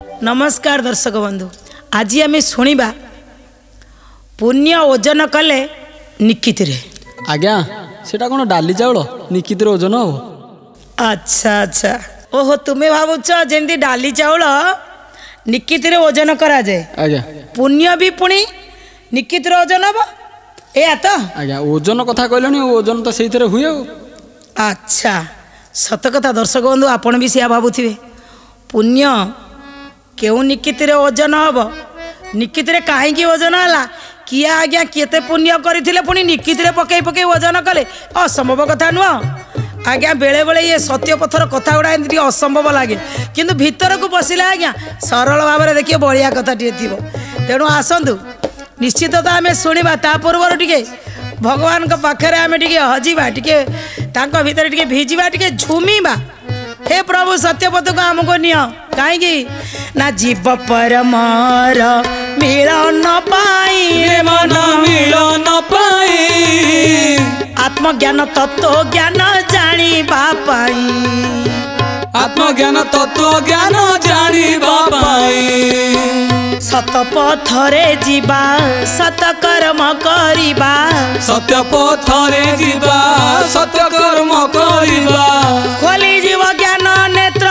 नमस्कार दर्शक बंधु, आज आम शुणा पुण्य ओजन कले निकित रे। आज्ञा सेटा कौन डाली चाउल निकित ओजन हो? अच्छा अच्छा, ओहो तुम्हें भावुच जमी डाली चाउल निकित रे ओजन करा जाए। आज्ञा पुण्य भी पुणी निकित रे ओजन हम या तो? आज्ञा ओजन कथा कहलनी, ओजन तो से हुए। अच्छा सत कथा दर्शक बंधु, आपण भी सिया भावुथिबे पुण्य केउ निकित रे ओजन हम, निकित रे कहीं ओजन है किए आज्ञा केते पुण्य करथिले पुणी निकित रे पकई पकई ओजन कले असंभव कथा नुह आज्ञा। बेले बेले ये सत्य पथर कथा गुड़ा एमती असंभव लगे, किंतु भीतर को पशिले आज्ञा सरल भाव में देखिए बढ़िया कथा टे थी। तेणु आसतु निश्चित तो आम शुणा, ता पूर्व टे भगवान पाखे आम टे हजिबा, टे भीतर टे भिजिबा, टे झुमिबा। हे प्रभु सत्यपथ को आमको निय कहीं ना जीव परमर मिलन पाई, मन मिलन पाई, आत्मज्ञान तत्व ज्ञान जानिबा पाई, आत्मज्ञान तत्व ज्ञान जानिबा पाई। सत पथरे जीवा सत कर्म करिबा, सत्य पथरे जीवा सत्य कर्म करिबा। खोली जीव ज्ञान नेत्र,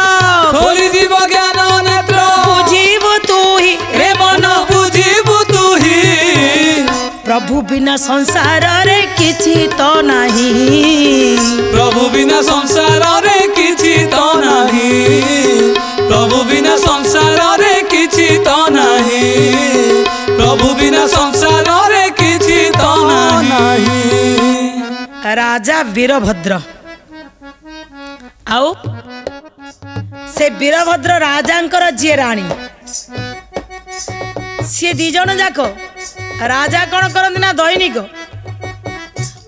खोली जीव ज्ञान नेत्र, बुझिबु तू ही रे मन बुझिबु तू ही। प्रभु बिना संसार रे किछि तो नहीं, प्रभु बिना संसार रे किछि तो नहीं, प्रभु बिना संसार रे किछि तो नहीं, प्रभु बिना संसार रे किछि तो नहीं। राजा वीरभद्र आउ से वीरभद्र राजांकर जी राणी, सी दी जन जाक राजा कौन करती ना दैनिक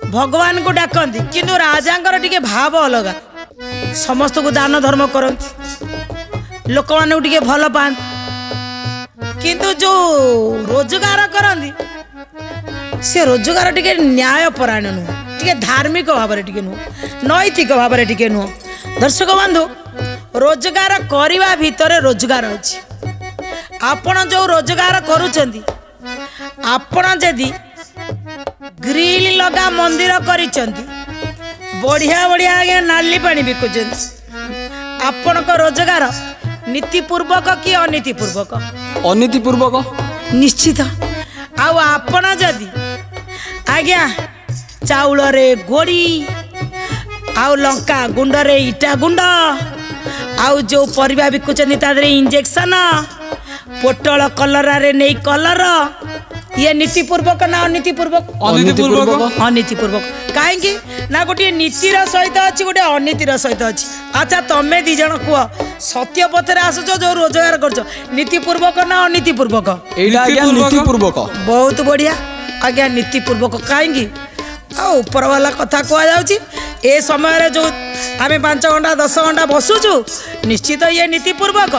भगवान को डाकती, किंतु राजांकर टिके भाव अलग, समस्त को दान धर्म करती, लोक मान टिके भल पाती, किंतु जो रोजगार करती से रोजगार टिके न्याय परायण नुह, टिके धार्मिक भाव में टिके नुह, नैतिक भाव में टिके नुह। दर्शक बंधु रोजगार करने भितर रोजगार अच्छी, आपण जो रोजगार करुचंदी, आपण जदि ग्रिल लगा मंदिर करिचंदी, बढ़िया बढ़िया आगे नाली पानी बिकुचंदी, आपण को रोजगार नीतिपूर्वक कि अनीतिपूर्वक? अनीतिपूर्वक निश्चित। आउ आपण जदि आज्ञा चाउल रे गोड़ी, आउ लंका गुंड रे इटा गुंड, आउ जो परिबा बिकुचंदी ता दरे इंजेक्शन, पोटल कलर रे नहीं कलर, ये नीतिपूर्वक ना अनीतिपूर्वक? अनीतिपूर्वक। अनीतिपूर्वक कहीं ना गोटे नीतिर सहित अच्छी, गोटे अनीतिर सहित अच्छी। अच्छा तमें दी जन कह सत्य पथरे आसुच जो रोजगार कर नीतिपूर्वक ना अनीतिपूर्वक? नीतिपूर्वक। बहुत बढ़िया आज्ञा नीतिपूर्वक। कहीं ऊपर वाला कथा कह ए समय जो आम 5 घंटा 10 घंटा बसुचु, निश्चित ये नीतिपूर्वक,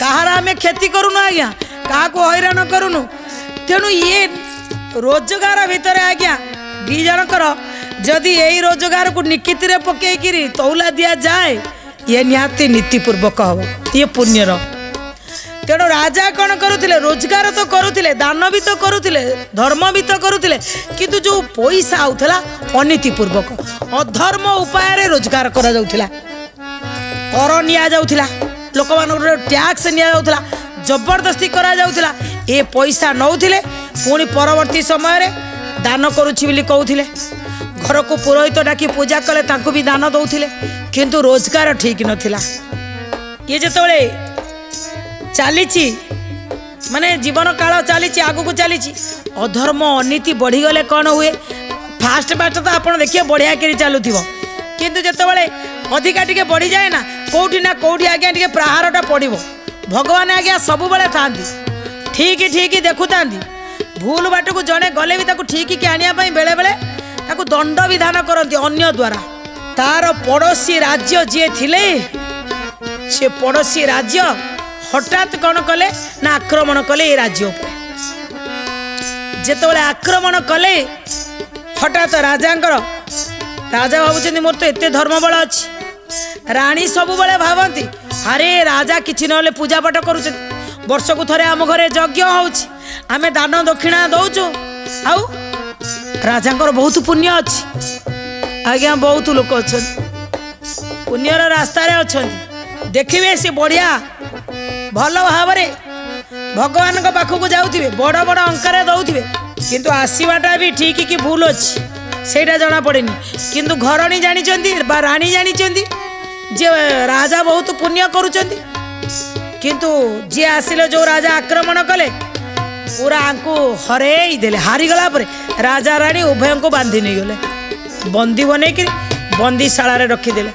कहार आम क्षति करूनु आज्ञा, क्या हैरान करूनु। तेणु ये रोजगार भितर आज्ञा दी जनकर जदि यही रोजगार को निकित रे पकईकि तौला दिया जाए, ये निहाती नीतिपूर्वक हम, ये पुण्यर। तेणु राजा कौन करुले? रोजगार तो करुले, दान भी तो करुले, धर्म भी तो करुले, किंतु जो पैसा आउथला अनीतिपूर्वक अधर्म उपाय रोजगार करा जाउथला, कर निया जाउथला, लोक मानकर टैक्स निया जाउथला, जबरदस्ती करा जाउथला। ए पैसा नौथिले पुणी परवर्ती समय रे दान करुछि बोली कहउथिले, घर को पुरोहित डाकी पूजा कले तांको भी दान दउथिले, किंतु रोजगार ठीक नथिला। ये जेतबेले चलीची माने जीवन काल चलीची, आगु को चलीची, अधर्म अनीति बढ़ी गले कौन हुए? फास्ट फास्ट तो आप देखिए बढ़िया करी चलुथिबो, किंतु जेतबेले अधिका टिके बढ़ी जाए ना कोठी ना कोठी आज्ञा टिके प्रहारटा पड़िबो। भगवान आज्ञा सब बेले थांती, ठीक ठीक देखुता, भूल बाट को जड़े गले भी ताकू ठीक कि आनिया बेले बेले ताकू दंड विधान करती अन्य द्वारा। तार पड़ोसी राज्य जी थिले, से पड़ोसी राज्य हठात कौन कले ना आक्रमण कले ये राज्य उपर। जेतबेले आक्रमण कले हठात राजांकर, राजा भावुं मोर तो एत धर्म बल अच्छी, राणी सब बेले भावती अरे राजा किसी ना पूजा पाठ करुँच वर्षकु थरे आम घरे यज्ञ होउछि आमे दान दक्षिणा दौचु आउ राजांकर बहुत पुण्य अछि आज्ञा बहुत लोक अछन पुण्यर रास्ता रे अछन देखिबे से बढ़िया भल भावरे भगवान को पाखक जाउथिबे बड़ बड़ अंकार दउथिबे किंतु आसीबाटा भी ठीक कि भूल अछि सेटा जना पड़ेनी किंतु घरणी जानी बा रानी जानी जे राजा बहुत पुण्य करुचंदी किंतु जे आसिले जो राजा आक्रमण कले पूरा आंकु हरे देले हारी गला परे राजा रानी उभय को बांधी नहीं गले बंदी बने कि बंदीशाला रे रखी देले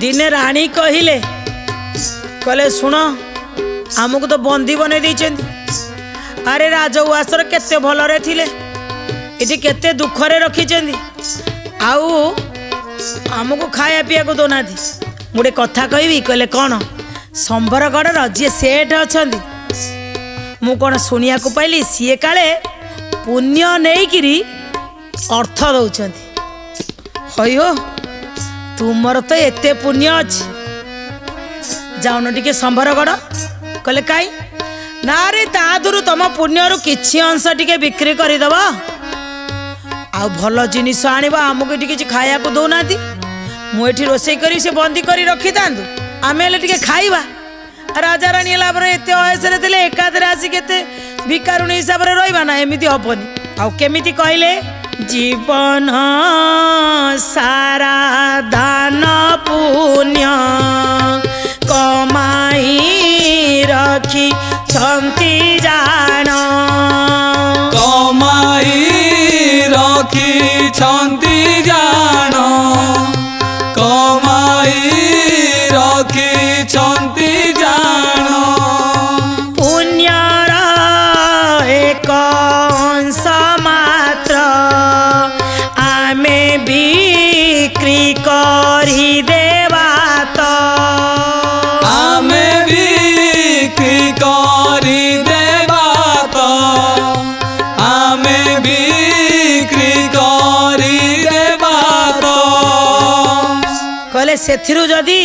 दिने रानी कहिले कले सुन आमको तो बंदी बने दैछंती अरे राजउआसर केते भलरे थिले इति केते दुखरे रखिचंदी आउ आमको खाया पिया को दोना थी गोटे कथा कहबी कहले कौन संबरगढ़ जी सेठ अच्छा मु कौन शुणिया को पाइली सी काले पुण्य नहीं अर्थ दौरान हो तुमर तो एते पुण्य अच्छी जाऊन टे संबरगढ़ कहले कई ना रे तादुरु तुम पुण्य किछि अंश टिके बिक्री करदब आ भल जिनिस आनिबा आमको किछि खाया को दौना मुझे रोषे करी से बंदी करी रखी था आम टे खाइबा राजा रानी एत वयस एकादरे आसिक भिकारुणी हिसाब से रहा ना एमती हेनी आमिति कहले जीवन सारा दान पुण्य कमाई रखी छंती जान कमाई रखी छंती जान कमाई रखी छंती जान पुण्यर एक अंश मात्र आमे बिक्री करी देवा तो आमे बिक्री करी देवा तो आमे बिक्री करी देवा तो कहले सेथिरु जदी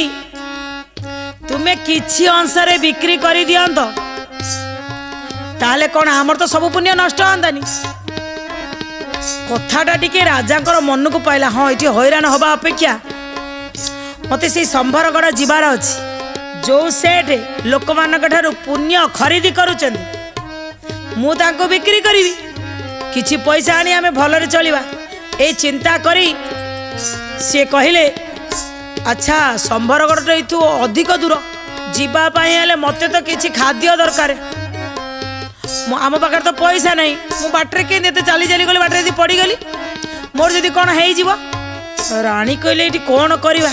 तुमे किछि अंशरे बिक्री करी दियंत ताले कोन हमर तो सब पुण्य नष्ट हंदानी कथाटा टिके राजांकर मन को पाइला हाँ ये हैरान हवा अपेक्षा मते से संबरगढ़ जीवार अछि जो सेठ लोक मानक ठारू पुण्य खरीदी करूचंदी मु तांको बिक्री करिवि किछि पैसा आनी आमे भलरे चलिबा ए चिंता करी से कहिले अच्छा संबरगढ़ तो अधिक दूर जीवाई हेले मत तो किसी खाद्य दरकार आम पाखे तो पैसा नहीं मु बाटर के चली चली गली बाटर पड़गली मोर जदि कौन हो राणी कहले ये कौन करवा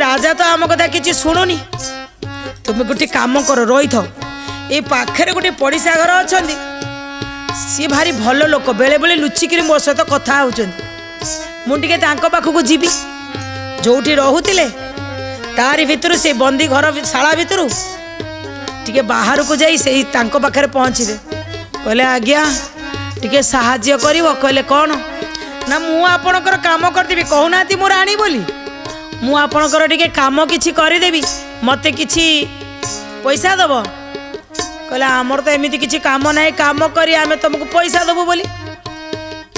राजा तो आम कथा किसी शुणुनी तुम गोटे काम कर रही था ये पाखे गोटे पड़िशा घर अच्छा सी भारी भल लोक बेले बेले लुचिकी मो सहित कथा मुझे पाखक जीवी जोठी रोते तारी भितर से बंदी घर शाला भितर टिके बाहर को जाई से तांको पाखरे पहुँचे कहले आज्ञा टिके साहाଯ୍ୟ करिवो कहले कौन ना मु आपणकर काम करदेबी कहूना मु राणी बोली मु आपणकर टिके काम किछि करदेबी मते किछि पैसा दब कहले आमर तो एमिति किछि काम नाही काम करी आमे तुमको पैसा दबो बोली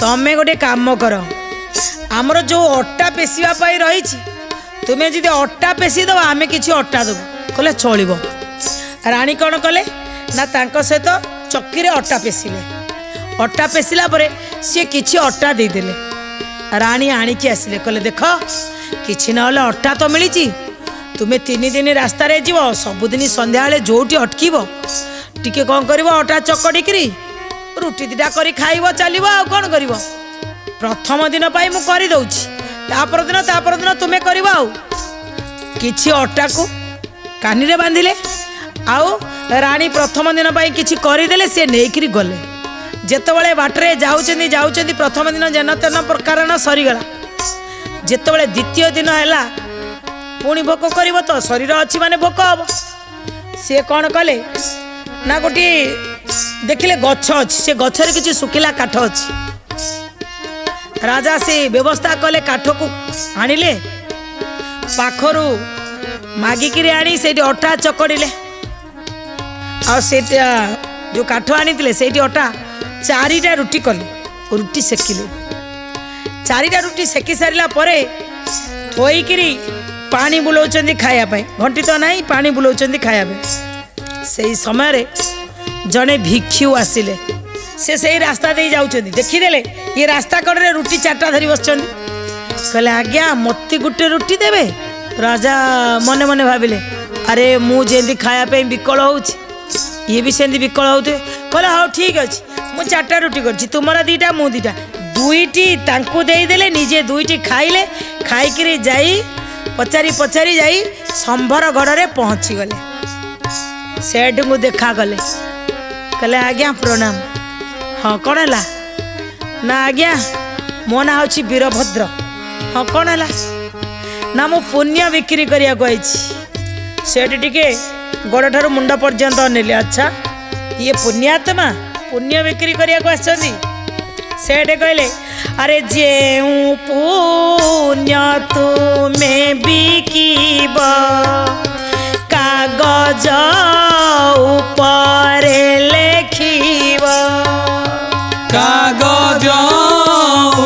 तमे गोटे काम कर आमर जो अट्टा पेशिवा पाई रही तुम्हें जी अट्टा पेशी दब आमे किछि अट्टा दबु कहले चलिबो राणी कौन कले ना तांको सहित चक्की रे अट्टा पेशिले अट्टा पेशिला परे सी किछि अट्टा दे देले राणी आनिकी आसिले कहले देख किछि नहले अट्टा तो मिली तुम्हें 3 दिन रास्ता रे जीव सबुदिन संध्या बेले जोटी अटकीबो टिके कौन करिवो अट्टा चकड़िकी रुटी दिटा करी खाइबो चलिबो आ कौन करिवो प्रथम दिन पाई मु करी दउछि तापर दिन तुम्हें करिवो आ किछि अट्टा को कानी रे बांधिले आउ राणी प्रथम दिन पाई किछि करिदेले से नेइकरी गले जेतबेले बाटरे जाउचंदी प्रथम दिन जेन तेन प्रकार सरीगला जेतबेले द्वितीय दिन हैला पुणी भोक करिवो तो शरीर अछि माने भोक हबो से कौन कले ना गोटे देखिले गछ अछि से गछरे किछि सुखिला काठ अछि राजा से व्यवस्था कले काठ को आनिले पाखरु मागिकी आनी से अट्टा चकड़िले आटा जो काठ आनी से अटा 4टा रुटी कले रुटी सेकिले 4टा रुटी सेकी सारा पर थोईकरी पानी बुलाऊँ खायापी घंटी तो ना पानी बुलाऊँ खायापी से समय जड़े भिक्षु आसिले से रास्ता दे जाऊँ देखीदे ये रास्ता कड़े रुटी 4टा धरी बस कहले आज्ञा मत गोटे रुटी देवे राजा मने मने भाविले अरे मुझे खायापी विकल हो ये भी सेमती विकल होते कहले हाँ ठीक अच्छे मुझे 4टा रुटी कर तुमर 2टा मु 2टा 2टी तांकु देदेले निजे 2टी खाइले खाइकरी जाई पचारी पचारी जाई संभर गढ़ पहुँची गले सेठ को देखा गले कहले आज्ञा प्रणाम हाँ कौन है ना आज्ञा मो ना हूँ वीरभद्र हाँ कौन है ना मु पुण्य बिक्री करने सेठ टिके गोड़ ठार मुंड पर्यंत नेले अच्छा ये पुण्यात्मा पुण्य बिक्री करने सेठ कहले अरे जे पुण्य तुम्हें बिकिब कागज ऊपर लिखिब कागज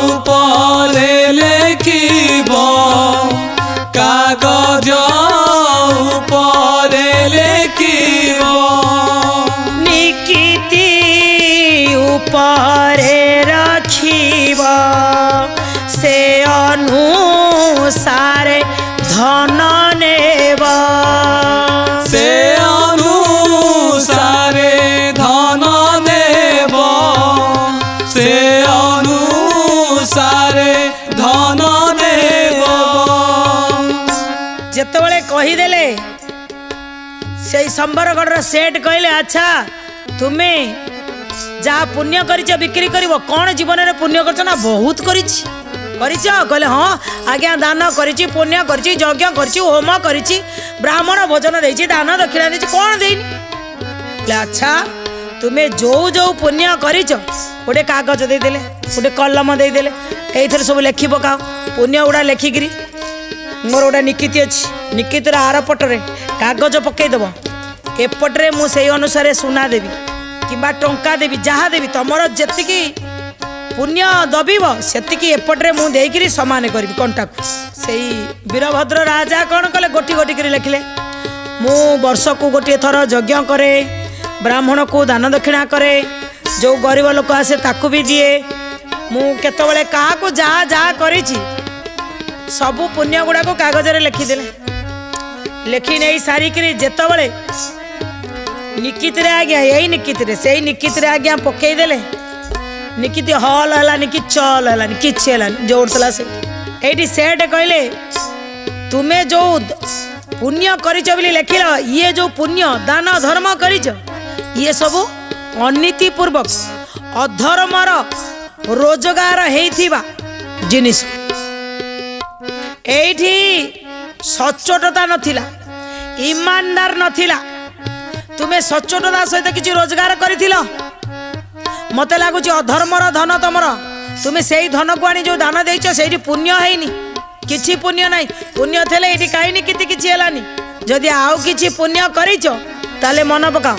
ऊपर लिखिब कागज ऊपर लिखिब निकिति ऊपर रखिब से अनुसार धन नेब से अनुसार धन नेब से अनुसार धन नेब जेतबेले कहीदेले से संबरगढ़ सेठ कहले अच्छा तुम्हें जहाँ पुण्य करिछ बिक्री करिवो कौन जीवन में पुण्य करछ ना बहुत करिछ कहले हाँ आज्ञा दान करिछि पुण्य करिछि यज्ञ करिछि होम करिछि ब्राह्मण भोजन देछि दान दक्षिणा देछि कौन देइनि अच्छा तुम्हें जो जो पुण्य करिछ गोटे कागज देदेले गोटे कलम देदेले एथर सब लेखि पकाओ पुण्य गुड़ा लेखिकी मोर गोटे निकिति अच्छी निकितर आर पटरे कागज पकईदेव एपटे मुझे अनुसार सुना देवी कि टंका देवी जहाँ देवी तुमर जी पुण्य दबिब सेतिकी एपटे मुझे सामान करी कंटा को से वीरभद्र राजा कौन कले गोटी गोटी कर लिखिले मु वर्ष को गोटे थर यज्ञ करे ब्राह्मण को दान दक्षिणा करे जो गरीब लोक आसे ताकू भी दिए मु केतबेले कहा को जहाँ जहाँ करिछि सबू पुण्य गुड़ा को कागज लिखिदेले लिखि नहीं सारिकी जेतबेले निकित आज्ञा यही निकित से निकित आज्ञा पकईदेले निकित हल है कि चल है कि जोड़ला से ये सेठ कहले तुम्हें जो पुण्य करिछ बोली लिखिल ये जो पुण्य दान धर्म करिछ ये सब अनीति पूर्वक अधर्मर रोजगार हेइथिबा जिनिस एठी सच्चोटता नथिला ईमानदार नथिला तुम्हें सच्चोटता सहित किसी रोजगार करिथिलो मते लगुच अधर्मर धन तुमर तुम्हें से धन को आनी जो दान देइछ सेठी पुण्य हैनी किछि पुण्य नहीं पुण्य थेले एठी काईनी किति किछि हेलानी जदि आउ किछि पुण्य करिछ ताले मन पकाओ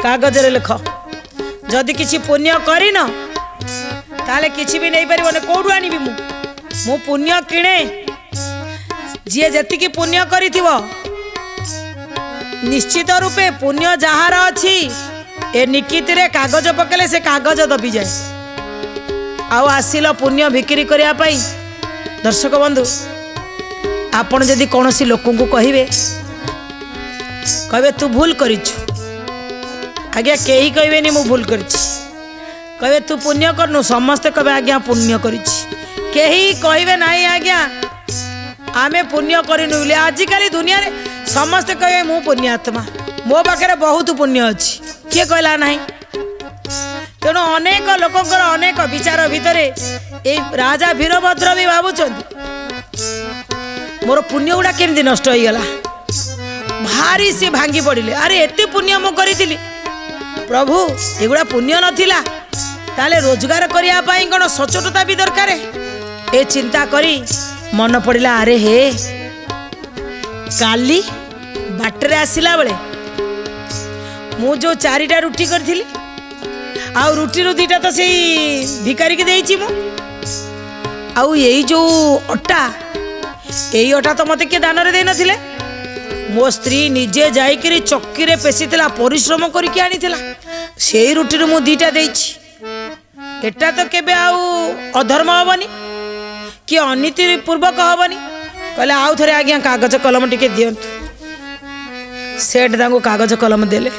कागज रे लिख जदि किछि पुण्य करिन ताले किछि भी नहीं परिबने कोडु आनिबी मु पुण्य किणे जी जेतिकी पुण्य करिथिबो निश्चित रूपे पुण्य जहार अच्छी ए निकित रे कागज पकेले से कागज दबी जाए आउ आसिल पुण्य बिक्री करिया पाई दर्शक बंधु आपण जदि कौनसी लोक को कहिबे तू भूल करिछु आज्ञा केही कहबेनी मु भूल करिछि कहबे तू पुण्य करनु समस्ते कहबे आज्ञा पुण्य करिछि केही कहबे नाही आज्ञा आमे पुण्य करिनु बोले आजिकल दुनिया रे समस्ते कहे मु पुण्यात्मा मो पाखे बहुत पुण्य अच्छी किए कहला ना तेणु अनेक लोकंर अनेक विचार भितर ए राजा वीरभद्र भी भावुंट मोर पुण्य गुड़ा केमती नष्ट हो गला भारी से भांगी पड़े अरे एते पुण्य मु करी प्रभु एगुड़ा पुण्य नथिला ताले रोजगार करने कौन सचोटता भी दरकार ए चिंता करी मन पड़ा अरे हे काली बाटरे आसिला बेले मु जो 4टा रुटी करी आउ रुटी रू 2टा तो से भिकारी की देइछि मु आउ यही जो अटा यही अटा तो मते के दान रे दे नथिले मो स्त्री निजे जाइकरी चक्की रे पेसितला परिश्रम करके आनीथिला से रुटी रू मु 2टा देइछि एटा तो केबे आउ अधर्म हबनी कि अनीति पूर्वक हबनी कहले आउ थरे आज्ञा कागज कलम टिके दियंतु सेठ दांगो कागज कलम देले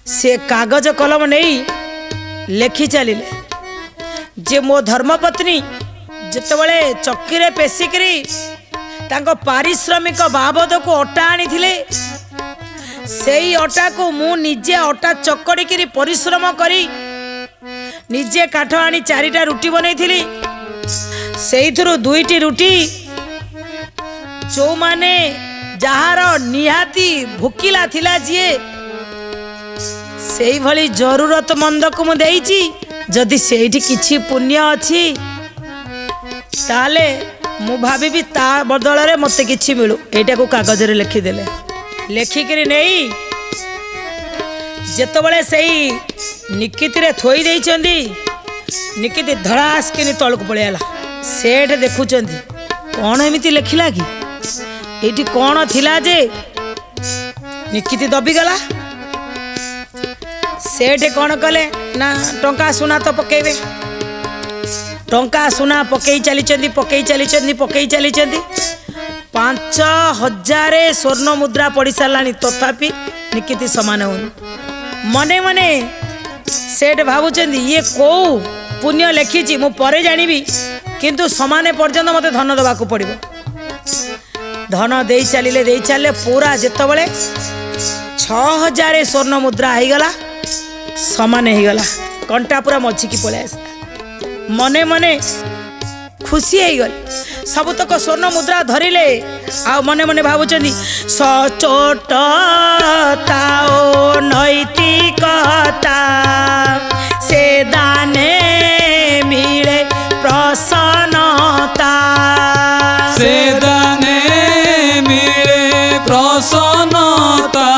से कागज कलम नहीं लेखि चलिले जे मो धर्मपत्नी जेतबळे चक्की रे पेसिकरी तांको पारिश्रमिक बाबद को अटा आनीथिले सेई अटा को मु निजे अटा चकड़ी करी परिश्रम करी निजे काठ आनी 4टा रुटी बनैथिली सेइथुरु 2टी रुटी जो माने जहार निहाती भुकिला थिला जिए सेई भली जरूरतमंद को मु देइछि जदि सेठी किछि पुण्य अछि ताले मु भाबी ता बदल रे मते किछि मिलु एटा को कागज रे लिखि देले लेखिकरी नहीं जेतबळे सेई निकिति रे थोई देइचंदी निकिति धड़ास किनी तळक पळेला सेठ देखुचंदी कोन एमिति लेखिला कि एठी कोन थिला जे निकिति दबी गला सेठ कोन कले ना टंका सुना तो पकेबे टंका सुना पकई चली 5000 स्वर्ण मुद्रा पड़ी सारानी तथापि निकिति समान हो मने मने सेठ भावुचंदी ये को पुण्य लेखिची मु परे जानिबी किंतु समान पर्यंत मते धन दबाकू पड़िबो धन दे चलिले पूरा जेतबळे 6000 स्वर्ण मुद्रा हो गला समान हो गला कंटा पूरा मझिकी पळे मने मने खुशी हो गल सबतक स्वर्ण मुद्रा धरिले आ मने मने भावुचंदी सचोट ताओ नैतिकता से दाने मिले प्रसन्नता से दाने मिले प्रसन्नता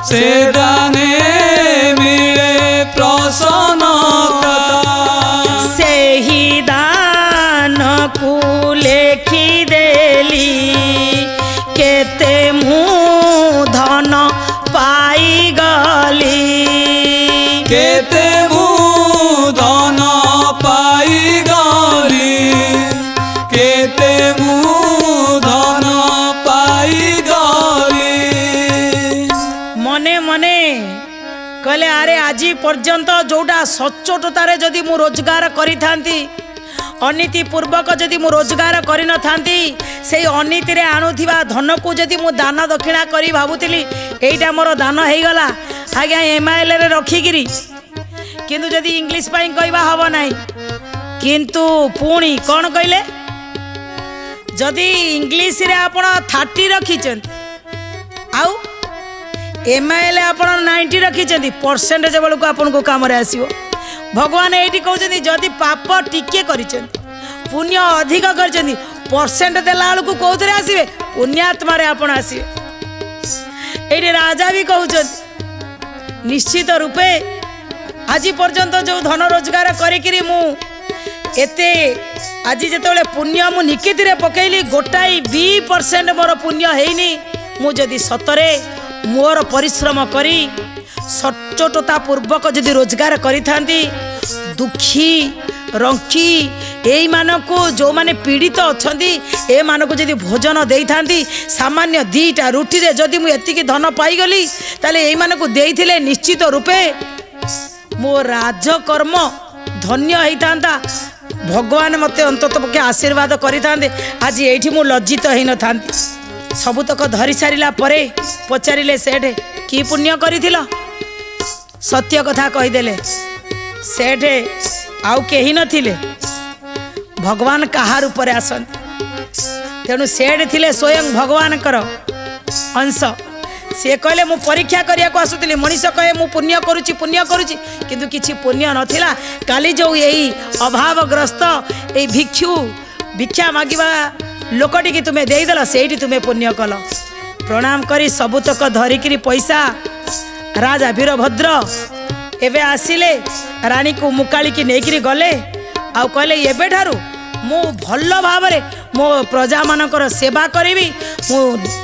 से दाने मिले प्रसन्नता से ही दान को लेखि देली केते मु धन पाई गली केते मु धन पाई गली केते मु धन पाई गली मने मने कहले अरे आज पर्यंत जोटा सचोटतारे जदि मु रोजगार करी थांती अनीति पूर्वक जदि मु रोजगार करी न थांती से अनीति रे आणुथिबा धन को जदि मु दान दक्षिणा करी भाबुतिली एइटा मोर दान हेई गला आज्ञा एमआईएल रे रखिगिरी किंतु जदि इंग्लिश पाई कहबा हबो नाही किंतु पुणी कोन कहले जदि इंग्लिश रे आपण 30 रखिचंत आउ एमआईएल आपण 90 रखिचंती परसेंटेज बेलू को आपन को काम रे आसीबो भगवान एठी कहउचंती जदि पाप टिके करिचंती पुण्य अधिक करिचंती परसेंट देला बेलू को कोथरे आसीबे पुण्यात्मा रे आपण आसीबे एठी राजा भी कहउचंती निश्चित रूपे आज पर्यंत जो धन रोजगार करिकिरी मु एते आज जेतबेले पुण्य मु निकिति रे पकेइली गोटाई 20% मोर पुण्य हेइनी मु जदि सतरे मोर परिश्रम करी सचोटता पूर्वक जदि रोजगार करी थांती दुखी रंकी एई मानको जो माने पीड़ित अछंती ए मानको जदि भोजन देई थांती सामान्य 2टा रुटी रे जदि मु एतिकी धन पाई गली ताले एई मानको देइथिले निश्चित रूपे मो राजकर्म धन्य हेई थांता भगवान मते अंतत पके आशीर्वाद करी थांते आज एठी मु लज्जित हेई न थांती सबुतक धरी सारिला परे पचारिले सेठ की पुण्य करिथिल सत्य कथा कहीदेले सेठ आउ केही नथिले भगवान कहा रूप रे आसन तेणु सेठ थिले स्वयं भगवान कर अंश सी कहले मु परीक्षा करिया को आसुतिली मनीष कहे मु पुण्य करुची किंतु किछि पुण्य नथिला काली जो यही अभावग्रस्त ए भिक्षु भिक्षा मागिबा लोकटी की तुम्हें देदेल से तुम्हें पुण्य कल प्रणाम करी सबुतक धरिकी पैसा राजा वीरभद्र एवं आसिले रानी को मुकाली की नेकरी गले आउ कहले एबे ठारू मु भल भाव मो प्रजा मानकर सेवा करी मु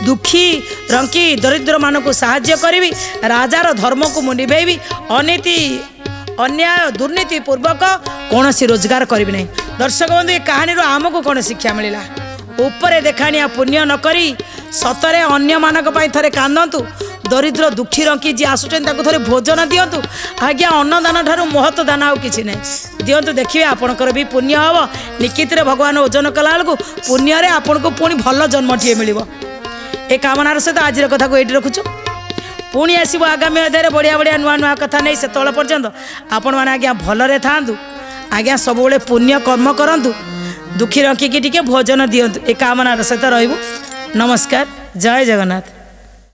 दुखी रंकी दरिद्र मानक साहाय्य करी राजार धर्म को मु निभेबी अनीति अन्याय दुर्नीति पूर्वक कौन सी रोजगार करी नहीं। दर्शक बंधु ये कहानी आमको कौन शिक्षा मिलला उपरे देखाणिया पुण्य न करी सतरे अन्य मानक पई थरे कांदंतु दरिद्र दुखी रंकी जी आसुचन ताको थरे भोजन दियंतु आज्ञा अन्नदान ठारू महत्व दान आउ किछि नै दियंतु देखिबे आपणकर भी पुण्य हबो निकित रे भगवान ओजन कला बेलू पुण्य रे आपनको पुणी भल जन्मटिए मिलिबो। ए कामनार सहित आज कथा को एठी रखुछु पुणी आसब आगामी अध्याय बढ़िया बढ़िया नुआ नुआ कथा नहीं से तल पर्यंत आपण मैंने आज्ञा भलरे थांतु आज्ञा सब पुण्य कर्म करंतु दुखी रखिकी टिके भोजन दियंतु ए कामनार सहित रहिबु। नमस्कार जय जगन्नाथ।